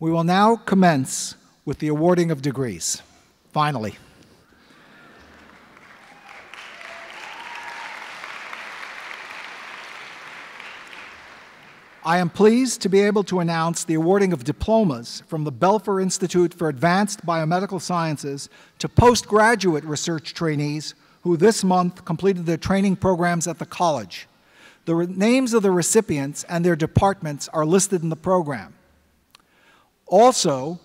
We will now commence with the awarding of degrees. Finally. I am pleased to be able to announce the awarding of diplomas from the Belfer Institute for Advanced Biomedical Sciences to postgraduate research trainees who this month completed their training programs at the college. The names of the recipients and their departments are listed in the program. Also,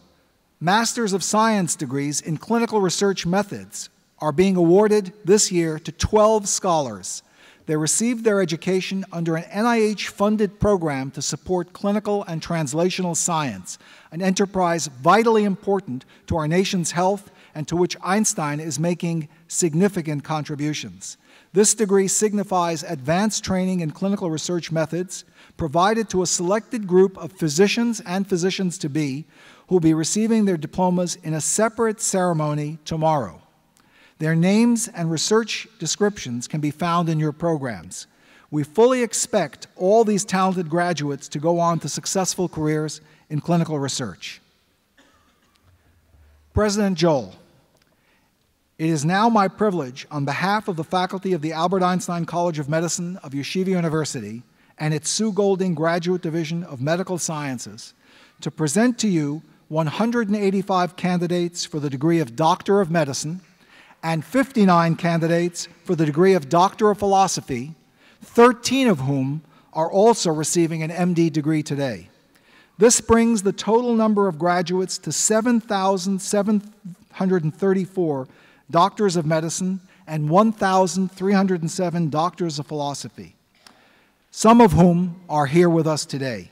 Masters of Science degrees in clinical research methods are being awarded this year to 12 scholars. They received their education under an NIH-funded program to support clinical and translational science, an enterprise vitally important to our nation's health and to which Einstein is making significant contributions. This degree signifies advanced training in clinical research methods provided to a selected group of physicians and physicians-to-be who will be receiving their diplomas in a separate ceremony tomorrow. Their names and research descriptions can be found in your programs. We fully expect all these talented graduates to go on to successful careers in clinical research. President Joel, it is now my privilege, on behalf of the faculty of the Albert Einstein College of Medicine of Yeshiva University and its Sue Golding Graduate Division of Medical Sciences, to present to you 185 candidates for the degree of Doctor of Medicine and 59 candidates for the degree of Doctor of Philosophy, 13 of whom are also receiving an MD degree today. This brings the total number of graduates to 7,734 doctors of medicine and 1,307 doctors of philosophy, some of whom are here with us today.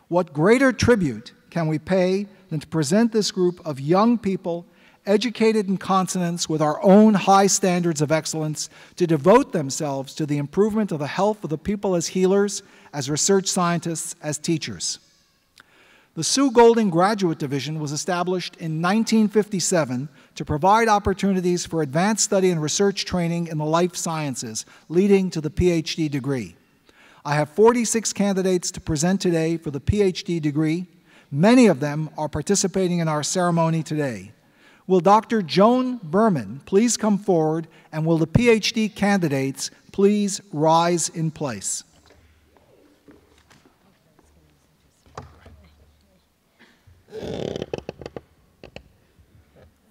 What greater tribute can we pay than to present this group of young people educated in consonance with our own high standards of excellence to devote themselves to the improvement of the health of the people as healers, as research scientists, as teachers. The Sue Golding Graduate Division was established in 1957 to provide opportunities for advanced study and research training in the life sciences, leading to the Ph.D. degree. I have 46 candidates to present today for the Ph.D. degree. Many of them are participating in our ceremony today. Will Dr. Joan Berman please come forward, and will the Ph.D. candidates please rise in place?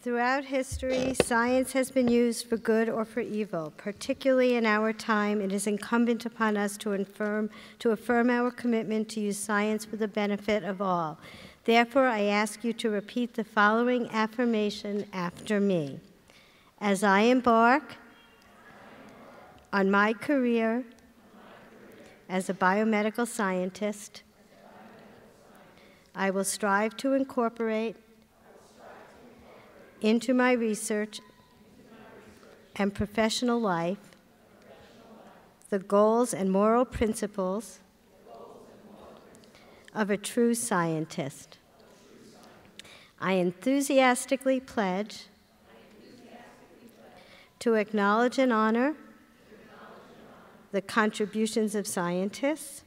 Throughout history, science has been used for good or for evil. Particularly in our time, it is incumbent upon us to affirm our commitment to use science for the benefit of all. Therefore, I ask you to repeat the following affirmation after me. As I embark on my career as a biomedical scientist, I will strive to incorporate into my research and professional life the goals and moral principles of a true scientist. I enthusiastically pledge to acknowledge and honor the contributions of scientists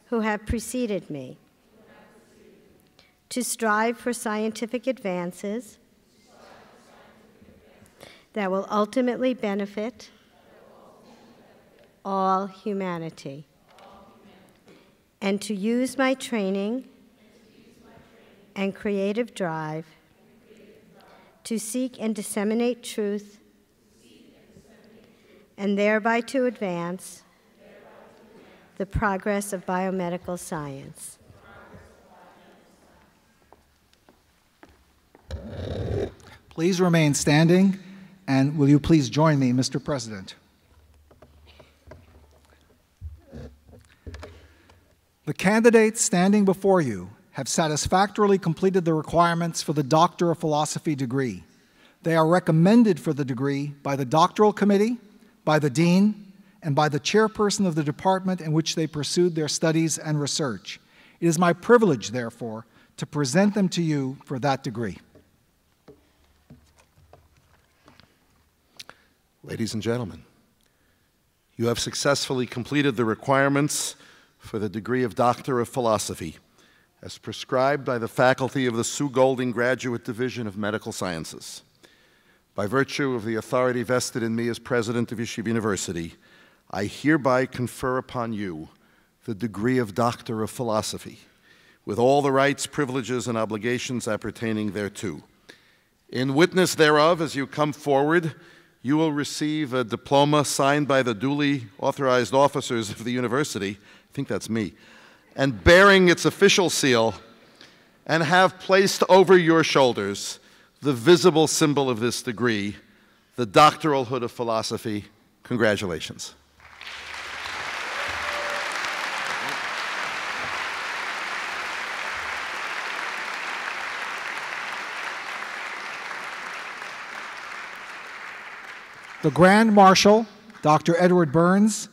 who have preceded me, to strive for scientific advances that will ultimately benefit all humanity, and to use my training and creative drive to seek and disseminate truth and thereby to advance the progress of biomedical science. Please remain standing, and will you please join me, Mr. President? The candidates standing before you have satisfactorily completed the requirements for the Doctor of Philosophy degree. They are recommended for the degree by the doctoral committee, by the dean, and by the chairperson of the department in which they pursued their studies and research. It is my privilege, therefore, to present them to you for that degree. Ladies and gentlemen, you have successfully completed the requirements for the degree of Doctor of Philosophy as prescribed by the faculty of the Sue Golding Graduate Division of Medical Sciences. By virtue of the authority vested in me as president of Yeshiva University, I hereby confer upon you the degree of Doctor of Philosophy, with all the rights, privileges, and obligations appertaining thereto. In witness thereof, as you come forward, you will receive a diploma signed by the duly authorized officers of the university, I think that's me, and bearing its official seal, and have placed over your shoulders the visible symbol of this degree, the doctoral hood of philosophy. Congratulations. The Grand Marshal, Dr. Edward Burns,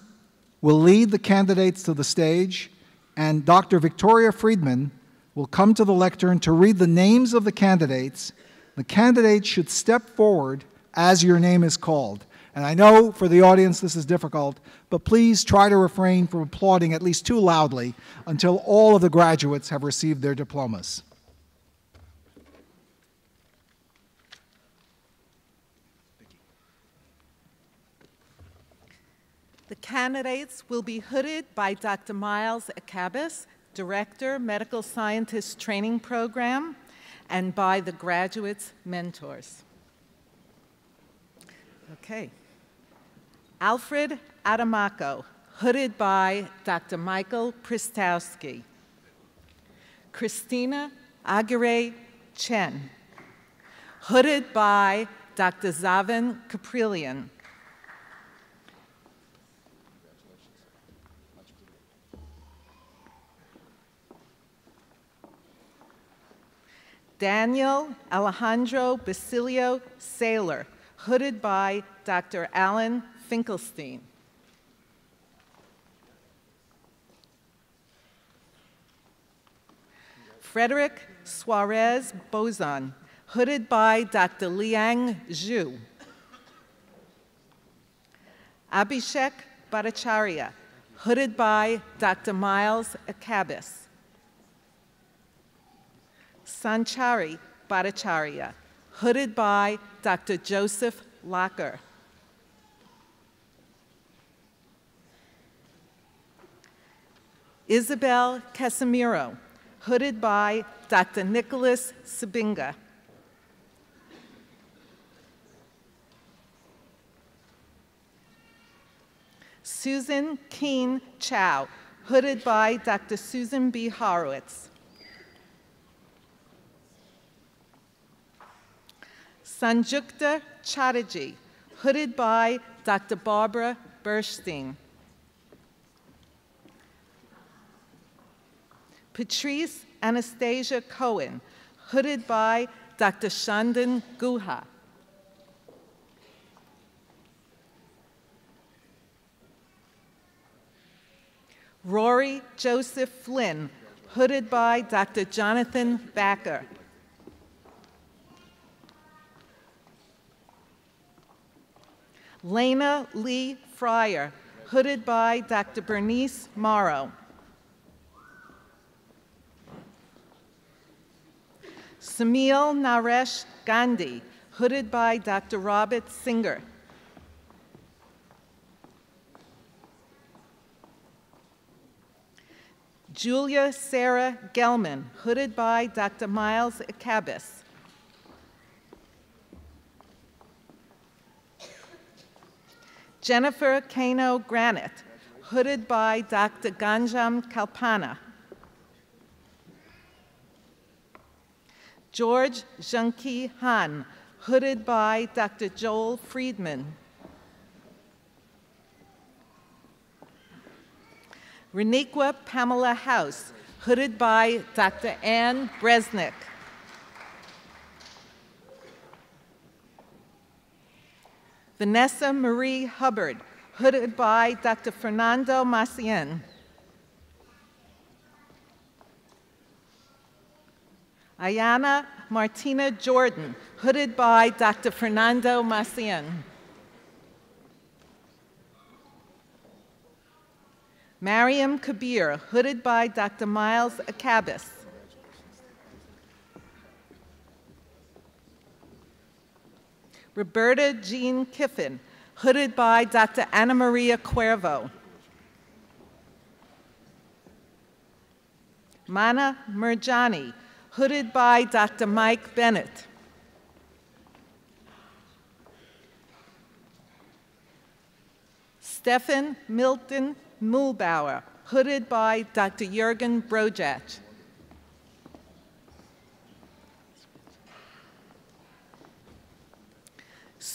will lead the candidates to the stage, and Dr. Victoria Friedman will come to the lectern to read the names of the candidates. The candidates should step forward as your name is called. And I know for the audience this is difficult, but please try to refrain from applauding at least too loudly until all of the graduates have received their diplomas. The candidates will be hooded by Dr. Miles Akabis, Director, Medical Scientist Training Program, and by the graduates' mentors. Okay. Alfred Adamaco, hooded by Dr. Michael Pristowski. Christina Aguirre Chen, hooded by Dr. Zavan Caprillion. Daniel Alejandro Basilio Saylor, hooded by Dr. Alan Finkelstein. Frederick Suarez Bozon, hooded by Dr. Liang Zhu. Abhishek Bhattacharya, hooded by Dr. Miles Akabis. Sanchari Bhattacharya, hooded by Dr. Joseph Locker. Isabel Casimiro, hooded by Dr. Nicholas Sabinga. Susan Keen Chow, hooded by Dr. Susan B. Horowitz. Sanjukta Chatterjee, hooded by Dr. Barbara Burstein. Patrice Anastasia Cohen, hooded by Dr. Shandan Guha. Rory Joseph Flynn, hooded by Dr. Jonathan Backer. Lena Lee Fryer, hooded by Dr. Bernice Morrow. Samil Naresh Gandhi, hooded by Dr. Robert Singer. Julia Sarah Gelman, hooded by Dr. Miles Akabis. Jennifer Kano Granite, hooded by Dr. Ganjam Kalpana. George Junki Han, hooded by Dr. Joel Friedman. Reniqua Pamela House, hooded by Dr. Ann Bresnick. Vanessa Marie Hubbard, hooded by Dr. Fernando Macien. Ayana Martina Jordan, hooded by Dr. Fernando Macien. Mariam Kabir, hooded by Dr. Miles Akabis. Roberta Jean Kiffin, hooded by Dr. Ana Maria Cuervo. Mana Mirjani, hooded by Dr. Mike Bennett. Stefan Milton Muhlbauer, hooded by Dr. Jürgen Brojach.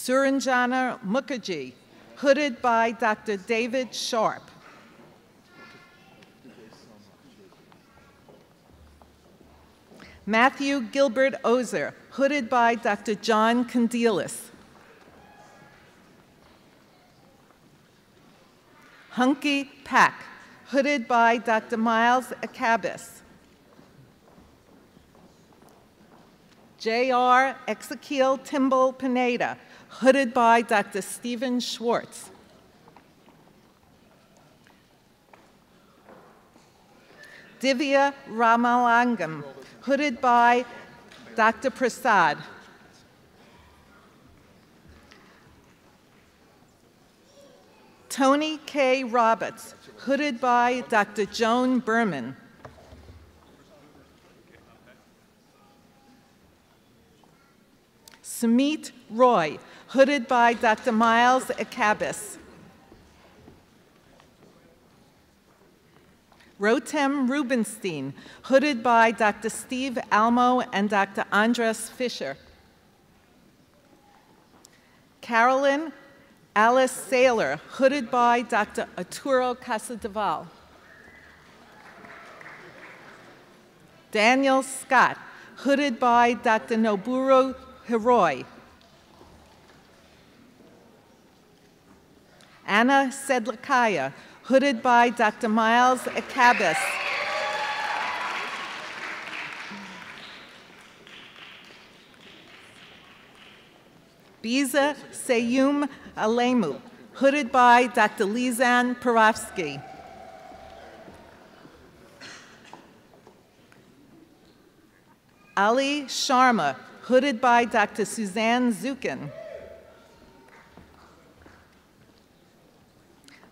Suranjana Mukherjee, hooded by Dr. David Sharp. Matthew Gilbert Ozer, hooded by Dr. John Condelis. Hunky Pack, hooded by Dr. Miles Akabis. J.R. Ezekiel Timbal Pineda, hooded by Dr. Stephen Schwartz. Divya Ramalangam, hooded by Dr. Prasad. Tony K. Roberts, hooded by Dr. Joan Berman. Sumit Roy, hooded by Dr. Miles Akabis. Rotem Rubenstein, hooded by Dr. Steve Almo and Dr. Andres Fisher. Carolyn Alice Saylor, hooded by Dr. Arturo Casadeval. Daniel Scott, hooded by Dr. Noburo Hiroi. Anna Sedlakaya, hooded by Dr. Miles Akabis. Biza Seyum Alemu, hooded by Dr. Lizan Perovsky. Ali Sharma, hooded by Dr. Suzanne Zukin.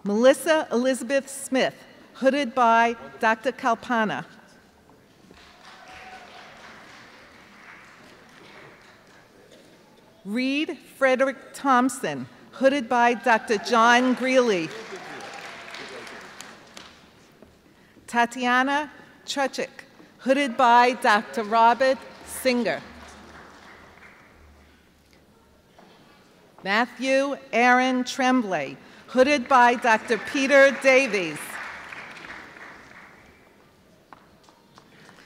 Melissa Elizabeth Smith, hooded by Dr. Kalpana. Reed Frederick Thompson, hooded by Dr. John Greeley. Tatiana Truchik, hooded by Dr. Robert Singer. Matthew Aaron Tremblay, hooded by Dr. Peter Davies.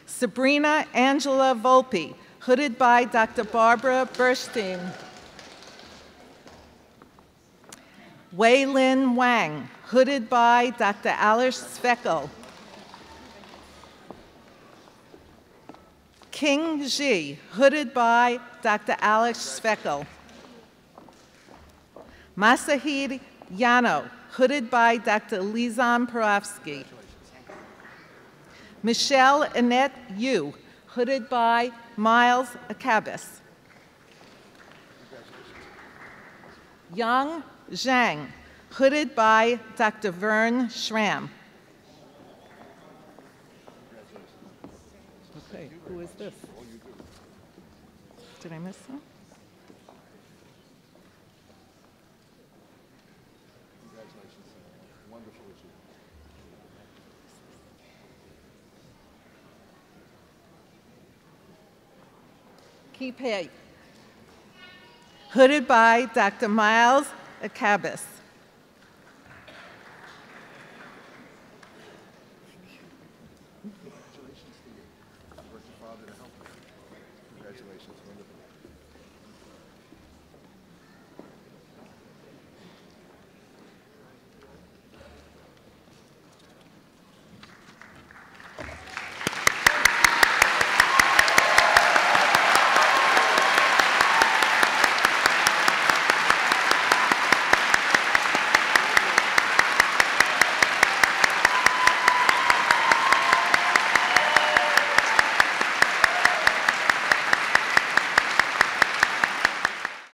Sabrina Angela Volpe, hooded by Dr. Barbara Burstein. Wei Lin Wang, hooded by Dr. Alice Sveckel. King Ji, hooded by Dr. Alex Sveckel. Masahid Yano, hooded by Dr. Lizan Perovsky. Michelle Annette Yu, hooded by Miles Akabis. Yang Zhang, hooded by Dr. Vern Schramm. Okay, who is this? Did I miss some? Keep Hay, hooded by Dr. Miles Akabis.